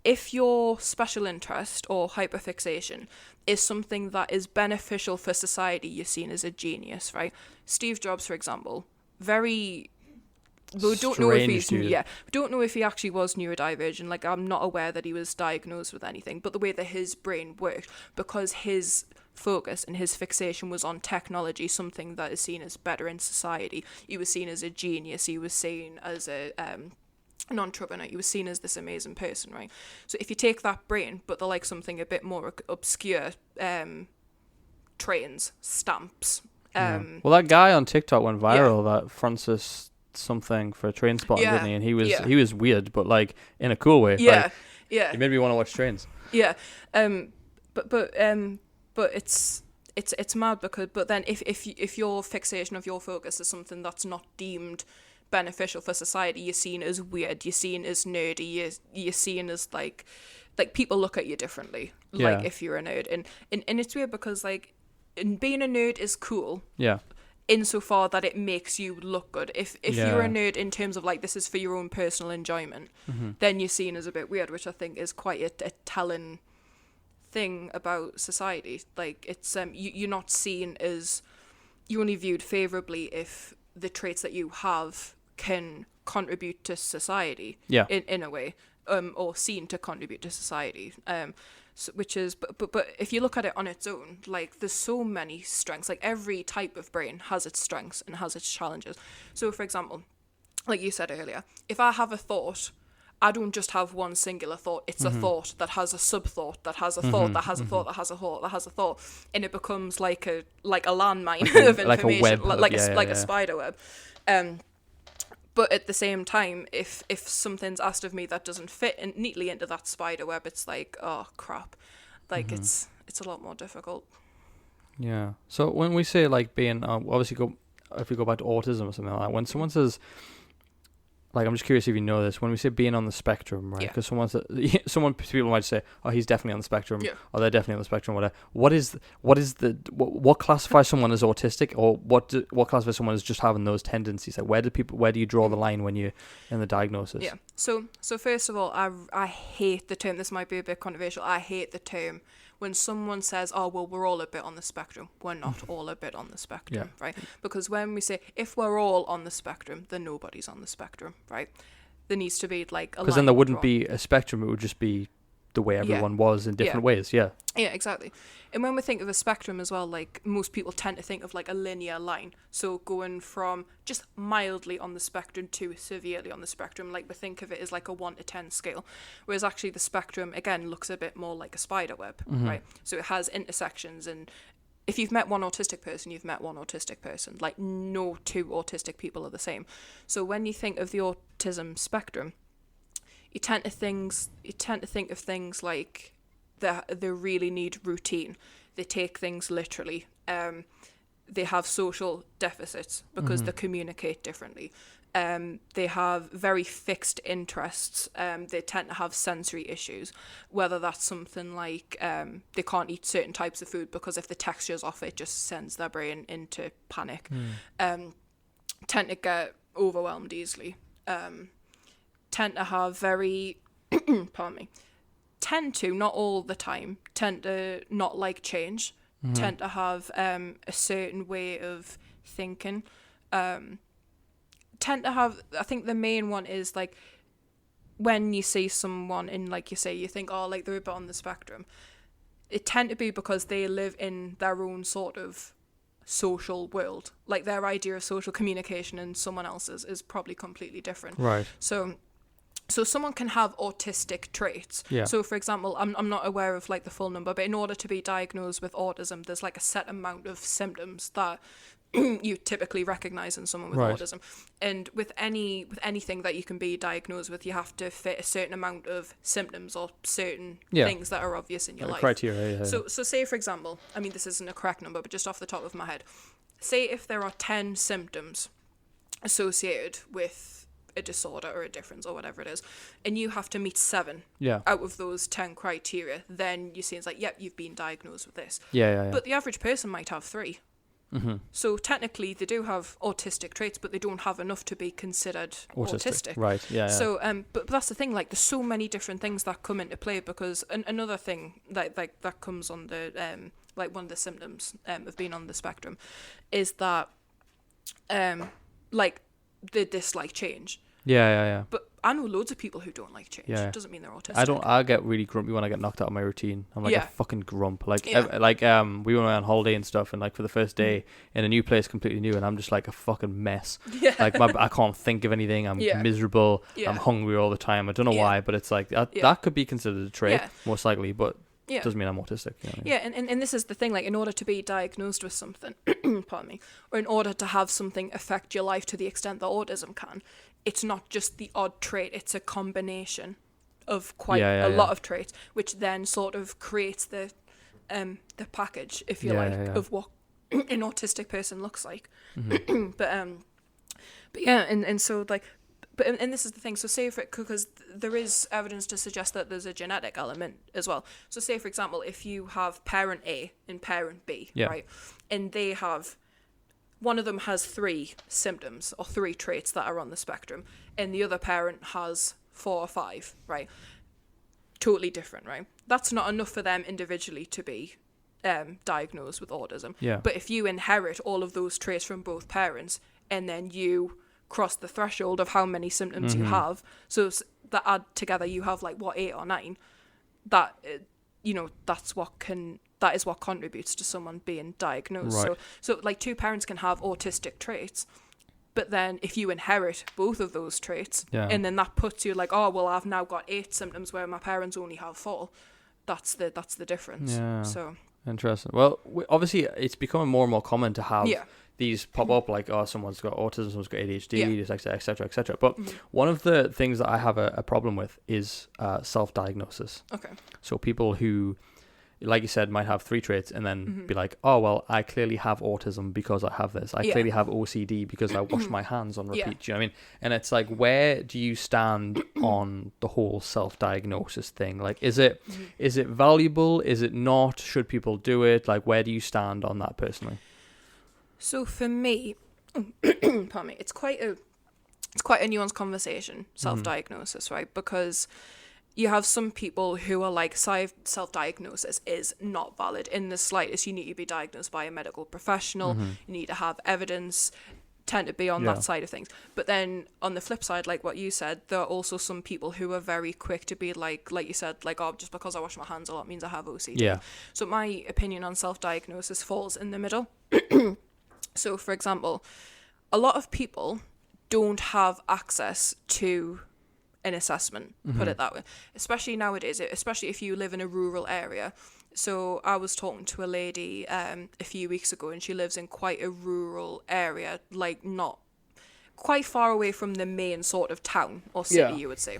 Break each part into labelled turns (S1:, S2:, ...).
S1: if your special interest or hyperfixation is something that is beneficial for society, you're seen as a genius, right? Steve Jobs, for example, very... We don't know if he's... Yeah, we don't know if he actually was neurodivergent. Like, I'm not aware that he was diagnosed with anything. But the way that his brain worked, because his focus and his fixation was on technology, something that is seen as better in society, he was seen as a genius. He was seen as a... an entrepreneur. He was seen as this amazing person, right? So if you take that brain, but they're like something a bit more obscure, trains, stamps.
S2: Well, that guy on TikTok went viral, that Francis something for Train Spotting, didn't he? And he was weird, but like in a cool way.
S1: Yeah,
S2: He made me want to watch trains.
S1: Yeah, but it's mad because then if your fixation of your focus is something that's not deemed beneficial for society, you're seen as weird, you're seen as nerdy, you're seen as like people look at you differently, like if you're a nerd, and it's weird because like being a nerd is cool, insofar that it makes you look good. If you're a nerd in terms of like this is for your own personal enjoyment, then you're seen as a bit weird, which I think is quite a telling thing about society. Like it's you're not seen as, you're only viewed favorably if the traits that you have can contribute to society in a way, or seen to contribute to society, so, which is but if you look at it on its own, like there's so many strengths. Like every type of brain has its strengths and has its challenges. So for example, like you said earlier, if I have a thought, I don't just have one singular thought. It's a thought that has a sub-thought that has a thought that has a thought that has a thought that has a thought, and it becomes like a landmine of information, like a spider web. But at the same time, if something's asked of me that doesn't fit neatly into that spider web, it's like, oh crap, like it's a lot more difficult.
S2: Yeah. So when we say like being, obviously if we go back to autism or something like that, when someone says, like, I'm just curious if you know this, when we say being on the spectrum, right? Because people might say, oh, he's definitely on the spectrum, or they're definitely on the spectrum, whatever. What classifies someone as autistic, or what classifies someone as just having those tendencies? Like, where do you draw the line when you're in the diagnosis?
S1: Yeah. So first of all, I hate the term. This might be a bit controversial. I hate the term when someone says, oh, well, we're all a bit on the spectrum. We're not all a bit on the spectrum, right? Because when we say, if we're all on the spectrum, then nobody's on the spectrum, right? There needs to be like a line.
S2: Because then there wouldn't be a spectrum. It would just be the way everyone was in different ways. Yeah,
S1: exactly. And when we think of a spectrum as well, like most people tend to think of like a linear line. So going from just mildly on the spectrum to severely on the spectrum, like we think of it as like a 1 to 10 scale. Whereas actually the spectrum, again, looks a bit more like a spider web, right? So it has intersections, and if you've met one autistic person, you've met one autistic person. Like no two autistic people are the same. So when you think of the autism spectrum, you tend to think of things like they really need routine. They take things literally. They have social deficits because they communicate differently. They have very fixed interests. They tend to have sensory issues, whether that's something like they can't eat certain types of food because if the texture's off, it just sends their brain into panic. Tend to get overwhelmed easily. Tend to have very, tend to, not all the time, tend to not like change, tend to have a certain way of thinking, tend to have, I think the main one is like, when you see someone in, like you say, you think, oh, like they're a bit on the spectrum, it tend to be because they live in their own sort of social world. Like their idea of social communication and someone else's is probably completely different.
S2: Right.
S1: So someone can have autistic traits.
S2: Yeah.
S1: So for example, I'm not aware of like the full number, but in order to be diagnosed with autism, there's like a set amount of symptoms that you typically recognize in someone with autism. And with anything that you can be diagnosed with, you have to fit a certain amount of symptoms or certain things that are obvious in your life.
S2: Criteria. Yeah.
S1: So say for example, I mean this isn't a correct number, but just off the top of my head, say if there are 10 symptoms associated with a disorder or a difference or whatever it is, and you have to meet 7 out of those 10 criteria, then you see it's like, yep, you've been diagnosed with this.
S2: Yeah.
S1: But the average person might have 3. So technically they do have autistic traits, but they don't have enough to be considered autistic.
S2: Right, yeah.
S1: So, but that's the thing, like, there's so many different things that come into play, because another thing that comes on the, like, one of the symptoms of being on the spectrum is that, like, they dislike change.
S2: Yeah.
S1: But I know loads of people who don't like change.
S2: Yeah.
S1: It doesn't mean they're autistic.
S2: I get really grumpy when I get knocked out of my routine. I'm like a fucking grump. Like, we went on holiday and stuff, and like for the first day in a new place, completely new, and I'm just like a fucking mess. Yeah. Like I can't think of anything. I'm miserable. Yeah. I'm hungry all the time. I don't know why, but it's like that could be considered a trait, most likely, but it doesn't mean I'm autistic. You know what I mean?
S1: Yeah, and this is the thing, like, in order to be diagnosed with something, pardon me, or in order to have something affect your life to the extent that autism can, it's not just the odd trait, it's a combination of quite a lot of traits, which then sort of creates the package, if you like, of what an autistic person looks like. But yeah, and so, like, and this is the thing, so say because there is evidence to suggest that there's a genetic element as well. So say, for example, if you have parent A and parent B, right, and they have, one of them has 3 symptoms or 3 traits that are on the spectrum, and the other parent has 4 or 5, right? Totally different, right? That's not enough for them individually to be diagnosed with autism. Yeah. But if you inherit all of those traits from both parents, and then you cross the threshold of how many symptoms you have, so that add together, you have like 8 or 9. That that is what contributes to someone being diagnosed. Right. So like 2 parents can have autistic traits, but then if you inherit both of those traits, and then that puts you like, oh well, I've now got 8 symptoms where my parents only have 4. That's the difference. Yeah. So
S2: interesting. Well, obviously it's becoming more and more common to have these pop up, like, oh, someone's got autism, someone's got ADHD, etc., etc. But one of the things that I have a problem with is self-diagnosis. Okay. So people who, like you said, might have 3 traits and then be like, oh, well, I clearly have autism because I have this. I clearly have OCD because I wash my hands on repeat. Do you know what I mean? And it's like, where do you stand on the whole self-diagnosis thing? Like, is it valuable? Is it not? Should people do it? Like, where do you stand on that personally?
S1: So for me, pardon me, it's quite a nuanced conversation, self-diagnosis, right? Because you have some people who are like, self-diagnosis is not valid in the slightest. You need to be diagnosed by a medical professional. You need to have evidence, tend to be on that side of things. But then on the flip side, like what you said, there are also some people who are very quick to be like you said, like, oh, just because I wash my hands a lot means I have OCD. Yeah. So my opinion on self-diagnosis falls in the middle. So, for example, a lot of people don't have access to an assessment, put it that way, especially nowadays, especially if you live in a rural area. So I was talking to a lady a few weeks ago, and she lives in quite a rural area, like not quite far away from the main sort of town or city, you would say.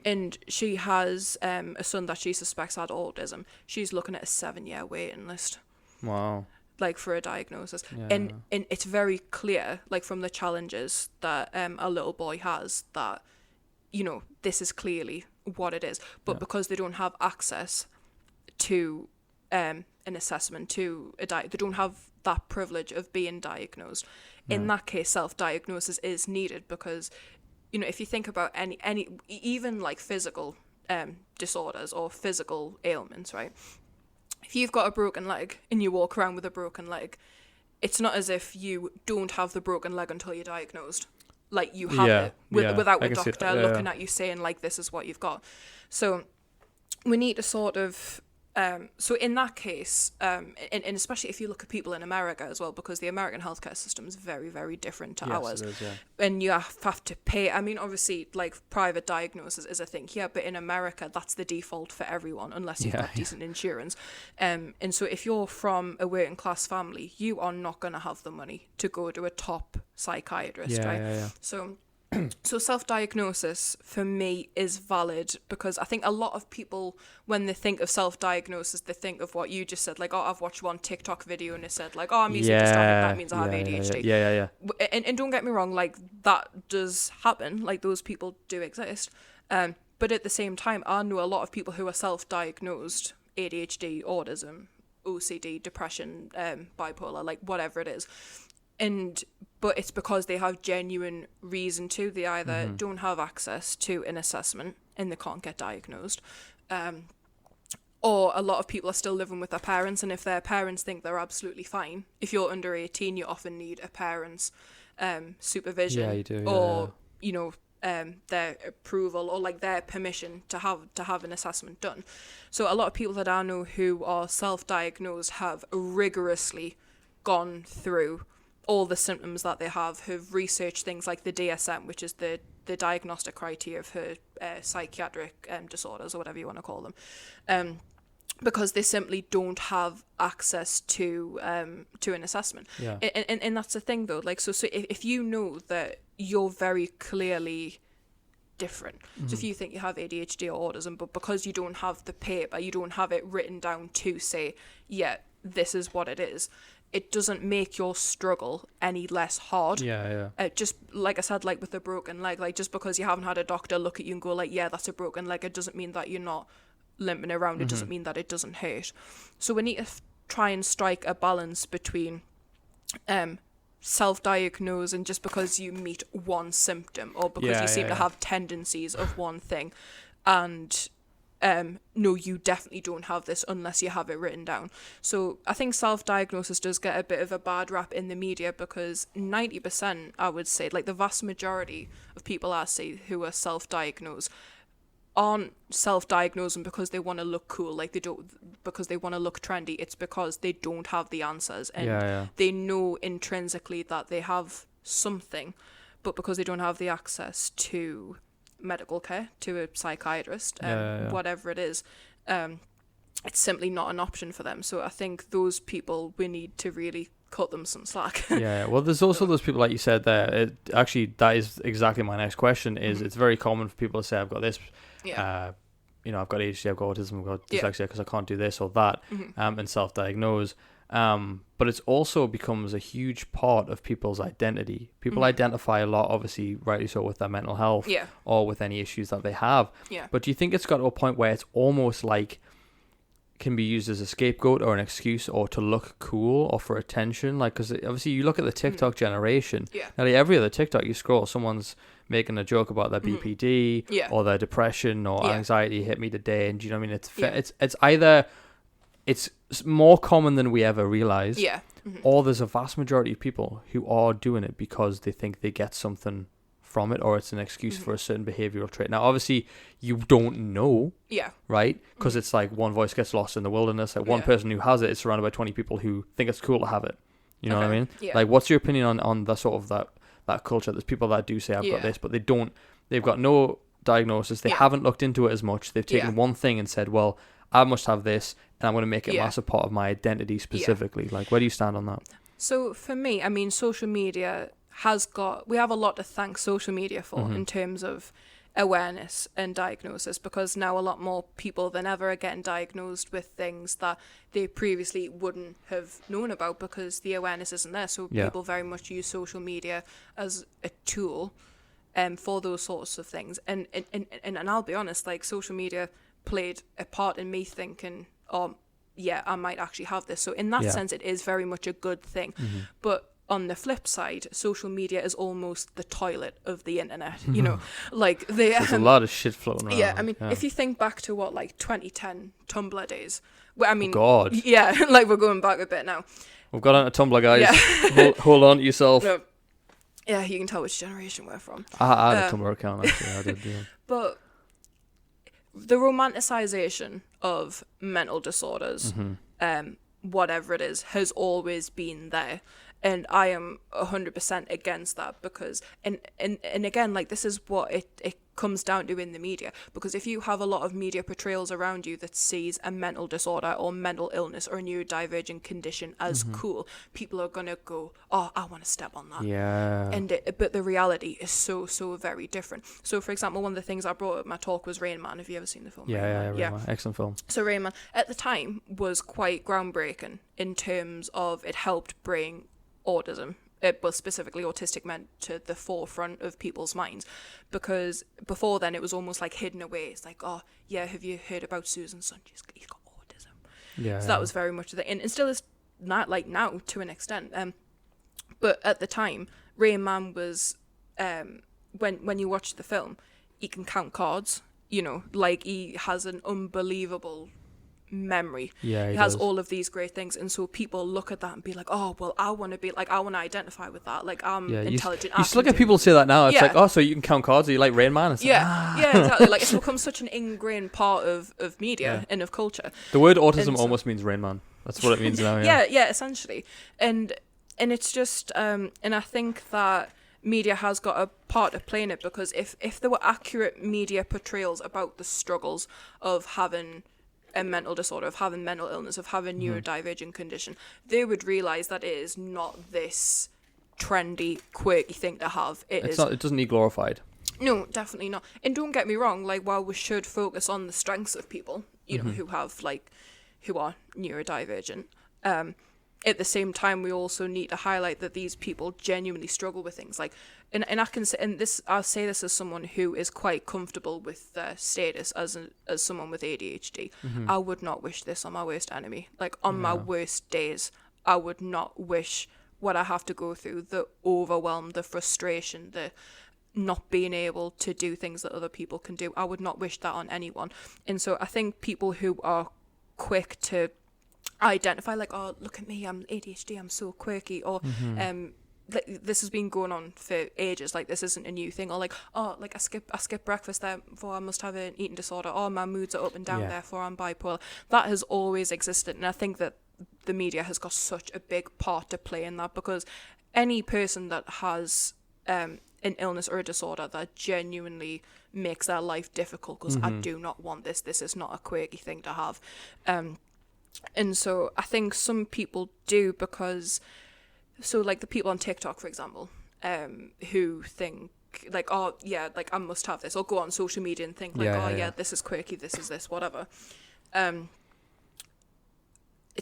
S1: And she has a son that she suspects had autism. She's looking at a 7-year waiting list. Wow. Like, for a diagnosis. And it's very clear, like, from the challenges that a little boy has, that, you know, this is clearly what it is. But because they don't have access to an assessment, to a they don't have that privilege of being diagnosed. In that case, self-diagnosis is needed, because, you know, if you think about any even like physical disorders or physical ailments, right? If you've got a broken leg and you walk around with a broken leg, it's not as if you don't have the broken leg until you're diagnosed. Like, you have it without a doctor looking at you saying, like, this is what you've got. So we need to sort of... so in that case, and especially if you look at people in America as well, because the American healthcare system is very, very different to ours. It is, and you have to pay. I mean, obviously, like, private diagnosis is a thing here, but in America, that's the default for everyone, unless you've got decent insurance. And so if you're from a working class family, you are not going to have the money to go to a top psychiatrist, right? So self-diagnosis for me is valid, because I think a lot of people, when they think of self-diagnosis, they think of what you just said, like, oh, I've watched one TikTok video and it said, like, oh, I'm using dysphoric, that means I have ADHD. And don't get me wrong, like, that does happen, like, those people do exist. But at the same time, I know a lot of people who are self-diagnosed ADHD, autism, OCD, depression, bipolar, like whatever it is. But it's because they have genuine reason to. They either don't have access to an assessment and they can't get diagnosed, or a lot of people are still living with their parents, and if their parents think they're absolutely fine, if you're under 18, you often need a parent's supervision,
S2: Yeah, you do,
S1: or you know, their approval or like their permission to have an assessment done. So a lot of people that I know who are self-diagnosed have rigorously gone through all the symptoms that they have researched things like the DSM, which is the diagnostic criteria for psychiatric disorders or whatever you want to call them, because they simply don't have access to an assessment.
S2: Yeah.
S1: And that's the thing though, like so if you know that you're very clearly different, so if you think you have ADHD or autism, but because you don't have the paper, you don't have it written down to say, yeah, this is what it is, it doesn't make your struggle any less hard. Just like I said, like with a broken leg, like just because you haven't had a doctor look at you and go like, yeah, that's a broken leg, it doesn't mean that you're not limping around. It doesn't mean that it doesn't hurt. So we need to try and strike a balance between self-diagnose and just because you meet one symptom or because you seem to have tendencies of one thing, and no, you definitely don't have this unless you have it written down. So I think self-diagnosis does get a bit of a bad rap in the media because 90%, I would say, like the vast majority of people I see who are self-diagnosed aren't self-diagnosing because they want to look cool, like they don't, because they want to look trendy. It's because they don't have the answers, and they know intrinsically that they have something, but because they don't have the access to medical care, to a psychiatrist, whatever it is, it's simply not an option for them. So I think those people, we need to really cut them some slack.
S2: Well, there's also those people, like you said there, that is exactly my next question, is it's very common for people to say, I've got this, you know, I've got ADHD, I've got autism, I've got dyslexia because I can't do this or that, and self-diagnose. But it's also becomes a huge part of people's identity. People identify a lot, obviously, rightly so, with their mental health or with any issues that they have. But do you think it's got to a point where it's almost like can be used as a scapegoat or an excuse or to look cool or for attention? Like, because obviously you look at the TikTok generation, nearly every other TikTok you scroll, someone's making a joke about their BPD or their depression or anxiety hit me today. And do you know what I mean? It's either... It's more common than we ever realize, or there's a vast majority of people who are doing it because they think they get something from it, or it's an excuse for a certain behavioral trait. Now, obviously, you don't know, right? Because it's like one voice gets lost in the wilderness. Like one person who has it is surrounded by 20 people who think it's cool to have it. You know what I mean? Like, what's your opinion on the sort of that culture? There's people that do say, I've got this, but they've got no diagnosis. They haven't looked into it as much. They've taken one thing and said, well, I must have this, and I'm going to make it a massive part of my identity specifically. Like, where do you stand on that?
S1: So for me, I mean, social media we have a lot to thank social media for in terms of awareness and diagnosis, because now a lot more people than ever are getting diagnosed with things that they previously wouldn't have known about because the awareness isn't there. So people very much use social media as a tool for those sorts of things. And I'll be honest, like social media played a part in me thinking, I might actually have this. So in that sense, it is very much a good thing. But on the flip side, social media is almost the toilet of the internet, you know, like
S2: there's a lot of shit floating around.
S1: Yeah, I mean, if you think back to what, like 2010 Tumblr days, where, I mean,
S2: God.
S1: Yeah, like we're going back a bit now.
S2: We've got onto Tumblr, guys. Hold on to yourself.
S1: No. Yeah, you can tell which generation we're from.
S2: I had a Tumblr account, actually. I did,
S1: But the romanticization of mental disorders, whatever it is, has always been there. And I am 100% against that because, and again, like this is what it comes down to in the media. Because if you have a lot of media portrayals around you that sees a mental disorder or mental illness or a neurodivergent condition as cool, people are going to go, oh, I want to step on that.
S2: Yeah.
S1: But the reality is so very different. So, for example, one of the things I brought up in my talk was Rain Man. Have you ever seen the film?
S2: Rain Man. Excellent film.
S1: So Rain Man, at the time, was quite groundbreaking in terms of it helped bring autism, well, specifically autistic men, to the forefront of people's minds, because before then it was almost like hidden away. It's like, oh yeah, have you heard about Susan's son? He's got autism.
S2: Yeah.
S1: So that was very much the thing, and it still is not like now to an extent. But at the time, Rain Man was when you watch the film, he can count cards. You know, like he has an unbelievable memory.
S2: Yeah,
S1: he has
S2: does.
S1: all of these great things, and so people look at that and be like, oh well, I want to be like, I want to identify with that, like I'm intelligent.
S2: You still get people say that now. It's like, oh, so you can count cards, are you like Rain Man? It's
S1: yeah,
S2: like,
S1: yeah, exactly. Like it's become such an ingrained part of media and of culture.
S2: The word autism almost means Rain Man. That's what it means now.
S1: Yeah, essentially. And it's just and I think that media has got a part to play in it, because if there were accurate media portrayals about the struggles of having a mental disorder, of having mental illness, of having neurodivergent condition, they would realise that it is not this trendy, quirky thing to have. It
S2: doesn't need glorified.
S1: No, definitely not. And don't get me wrong, like, while we should focus on the strengths of people, you know, who are neurodivergent, at the same time, we also need to highlight that these people genuinely struggle with things like, and I can say, and this, I'll say this as someone who is quite comfortable with their status as someone with ADHD. I would not wish this on my worst enemy. Like, on my worst days, I would not wish what I have to go through, the overwhelm, the frustration, the not being able to do things that other people can do. I would not wish that on anyone. And so I think people who are quick to identify, like, oh, look at me, I'm ADHD, I'm so quirky, or this has been going on for ages, like, this isn't a new thing, or like, oh, like, I skip breakfast, therefore I must have an eating disorder, or my moods are up and down, therefore I'm bipolar. That has always existed, and I think that the media has got such a big part to play in that, because any person that has an illness or a disorder that genuinely makes their life difficult, because I do not want this is not a quirky thing to have, and so I think some people do, because, so like the people on TikTok, for example, who think like, oh yeah, like I must have this, or go on social media and think like, this is quirky, this is this, whatever. It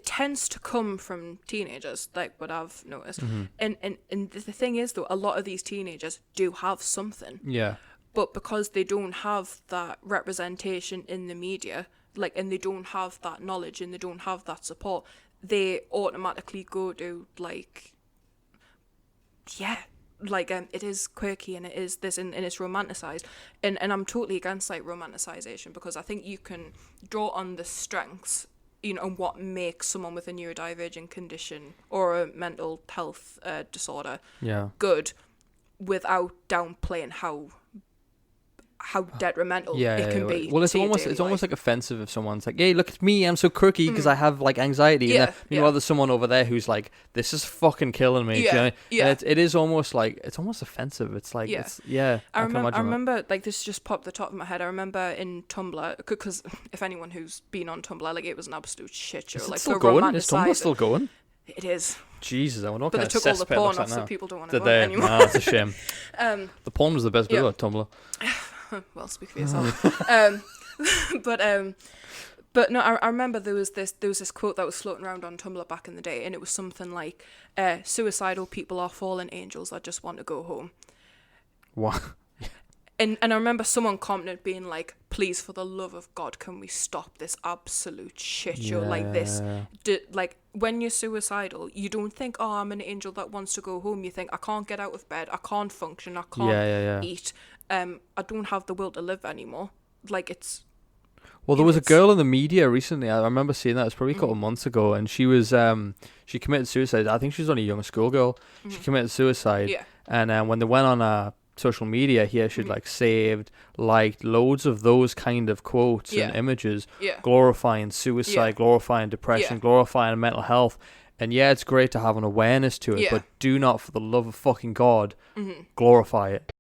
S1: tends to come from teenagers, like what I've noticed. And the thing is, though, a lot of these teenagers do have something.
S2: Yeah.
S1: But because they don't have that representation in the media, like, and they don't have that knowledge and they don't have that support, they automatically go to like, it is quirky and it is this, and it's romanticized, and I'm totally against like romanticization, because I think you can draw on the strengths, you know, and what makes someone with a neurodivergent condition or a mental health disorder good, without downplaying how detrimental it can be.
S2: Well, it's almost like offensive if someone's like, "Hey, look at me, I'm so quirky because I have like anxiety." And meanwhile, there's someone over there who's like, "This is fucking killing me." You know? And it is almost like, it's almost offensive. It's like, I remember like, this just popped the top of my head. I remember in Tumblr, because if anyone who's been on Tumblr, like, it was an absolute shit show. Is
S1: like,
S2: it still going? Is Tumblr still going?
S1: It is.
S2: Jesus, I wonder what
S1: but
S2: kind
S1: they
S2: of
S1: took all the porn off,
S2: now.
S1: so people don't want to go
S2: anymore. No, that's a shame. The porn was the best bit about Tumblr.
S1: Well, speak for yourself. But no, I remember there was this quote that was floating around on Tumblr back in the day, and it was something like, "Suicidal people are fallen angels that just want to go home."
S2: What?
S1: And I remember someone commented being like, "Please, for the love of God, can we stop this absolute shit show like this?" Like, when you're suicidal, you don't think, "Oh, I'm an angel that wants to go home." You think, "I can't get out of bed, I can't function, I can't eat, I don't have the will to live anymore." Like, it's...
S2: Well, there was a girl in the media recently, I remember seeing that, it was probably a couple of months ago, and she was, she committed suicide. I think she was only a young schoolgirl. She committed suicide, and when they went on social media here, she'd like saved, liked loads of those kind of quotes and images, glorifying suicide, glorifying depression, glorifying mental health. And it's great to have an awareness to it, but do not, for the love of fucking God, glorify it.